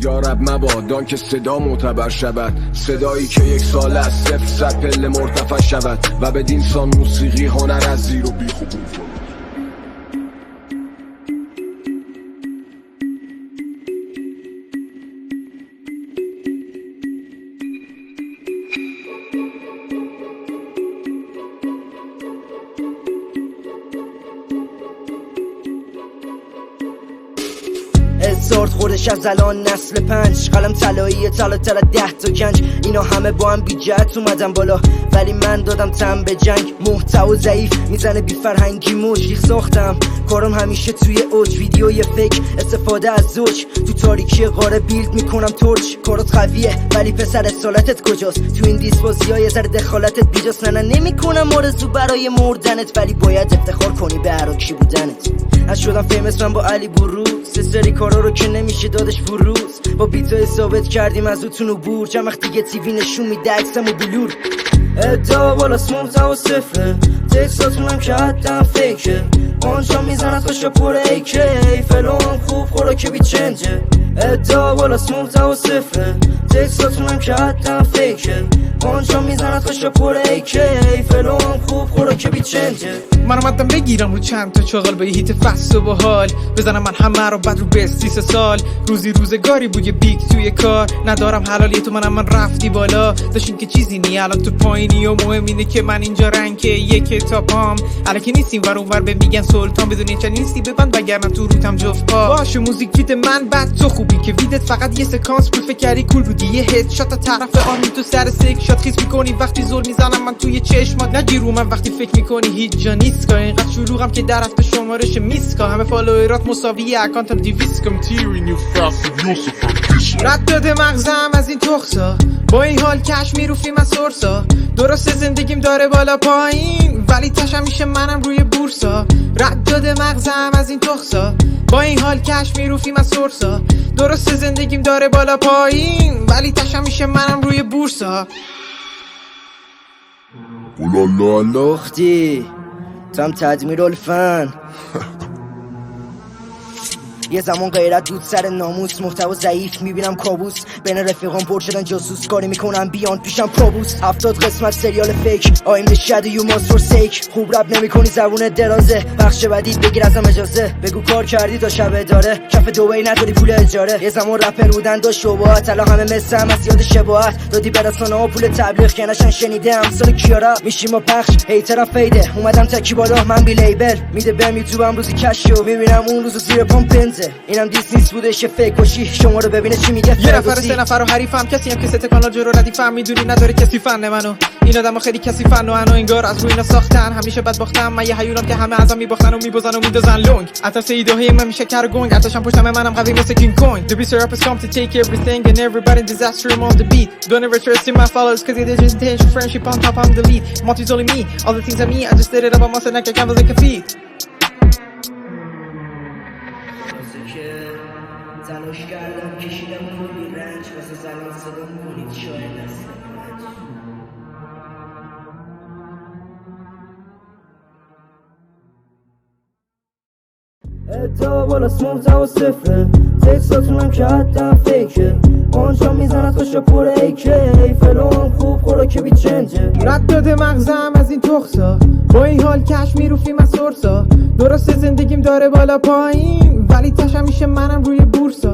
یا رب مبادا که صدا معتبر شود، صدایی که یک سال از 0 پله مرتفع شود و به دینسان موسیقی هنر از زیر و بیخ و بوف. استارت خودش از الان نسل 5 قلم طلایی تر 10 تا گنج، اینا همه با هم بی جهت اومدن بالا ولی من دادم تم به جنگ. محتوا ضعیف میزنه بی فرهنگی موج ساختم کارم همیشه توی اوج، ویدیوی فیک استفاده از زوج، تو تاریکی قاره بیلد میکنم تورچ. کارات قویه ولی پسر اصالتت کجاست؟ تو این دیسپازی های زر دخالتت بیجاست. نه نمیکنم آرزو برای مردنت ولی باید افتخار کنی به عراکی بودنت. از شدم فیمس من با علی بروز، سری کارا رو که نمیشه دادش فروز، با بیتای ثابت کردیم از اوتون عبور. چند وقت دیگه تیوی نشون میده عکسمو بلور، ادعا بالاست محتوا صفره، تکساتونم که حدم فیکه، آنجا میزند خوشا پر ایکه، فلان خوب خوراک بی چنجه. ادعا بالاست محتوا صفره، تکساتونم که حدم فیکه، آنجا میزند خوشا پر ایکه، فلان خوب خوراک بی چنجه. من اومدم بگیرم رو چند تا چاقال با یه هیت فست و باحال، بزنم من همه رو بعد رو بستی 3 سال. روزی روزگاری بود یه بیگ توی کار، ندارم حلالی تو من رفتی بالا، داشتین که چیزی نی الان تو پایینی و مهم اینه که من اینجا رنگ یک تاپام. الکی نیستیم ور اونور به میگن سلطان، بدونی چه نیستی ببند وگرنه تو روتم جفت پا. باشه موزیک فیت من بعد تو خوبی که ویدت فقط یه سکانس بود، فکر کردی کول بودی یه هد شات طرف آنی تو سر سک شات خیس میکنی وقتی زل میزنم من توی چشمات. نگیر رو من وقتی فکر میکنی هیچ جا نیست، اینقدر شلوغم که در هفته شمارش میسکا، همه فالوورات مساوی اکانتم 200 کم تیری نیو فاست یوسف. رد داده مغزم از این تخصا، با این حال کش میروفیم از سورسا، درسته زندگیم داره بالا پایین ولی تشم میشه منم روی بورسا. رد داده مغزم از این تخصا، با این حال کش میروفیم از سورسا، درسته زندگیم داره بالا پایین ولی تشم میشه منم روی بورسا. اولالا اختی تم تدمیر الفن یه زمان غیرت بود سر ناموس، محتوا ضعیف میبینم کابوس، بین رفیقان پر شدن جاسوس، کاری میکنم بیان پیشم پابوس. 70 قسمت سریال فیک I'm the shadow you must forsake. خوب رب نمیکنی زبون درازه، بخش بعدی بگیر ازم اجازه، بگو کار کردی تا شب داره، کف دوبی نداری پول اجاره. یه زمان رپر بودن داشت شباهت، الان همه مثل هم از یاد شباهت، دادی به رسانه ها پول تبلیغ که نشن شنیده امثال کیارا. میشیم با پخش هیترم فیده، اومدم تکی بالا من بی لیبل، میده بهم یوتیوبم روزی کشو، میبینم اون روزو زیر پامپ اینم دیس نیست بودش فیک باشی، شما رو ببینه چی میگه. یه نفر 3 نفر رو حریفم، کسی هم که ست کانال جلو ردیفم، میدونی نداره کسی فن منو، این آدمو خیلی کسی فن و انو انگار از روی اینا ساختن، همیشه بد باختم من یه هیولم که همه ازم میباختن و میبازن و میدازن لونگ. عطس ایده‌های من میشه کر گنگ، عطشم پشتم منم قوی مثل کینگ کوین. The beast rappers come to take everything and everybody in disaster I'm on the beat. Don't ever trust in my followers cause they just intention friendship on top I'm the lead. Monty's only me, all the things I mean I just did it up on my neck I can't like a feed. تلاش کردم کشیدم کلی رنج واسه زنان صدام کنید شاید نسل ادعا بالاست محتوا صفره، تکساتونم که حدم فیکه، آنجا میزند خوشا پر ایکه، فلان خوب خوراک بی چنجه. رد داده مغزم از این تخصا، با این حال کش میروفیم از سورسا، درسته زندگیم داره بالا پایین ولی تشم میشه منم روی بورسا.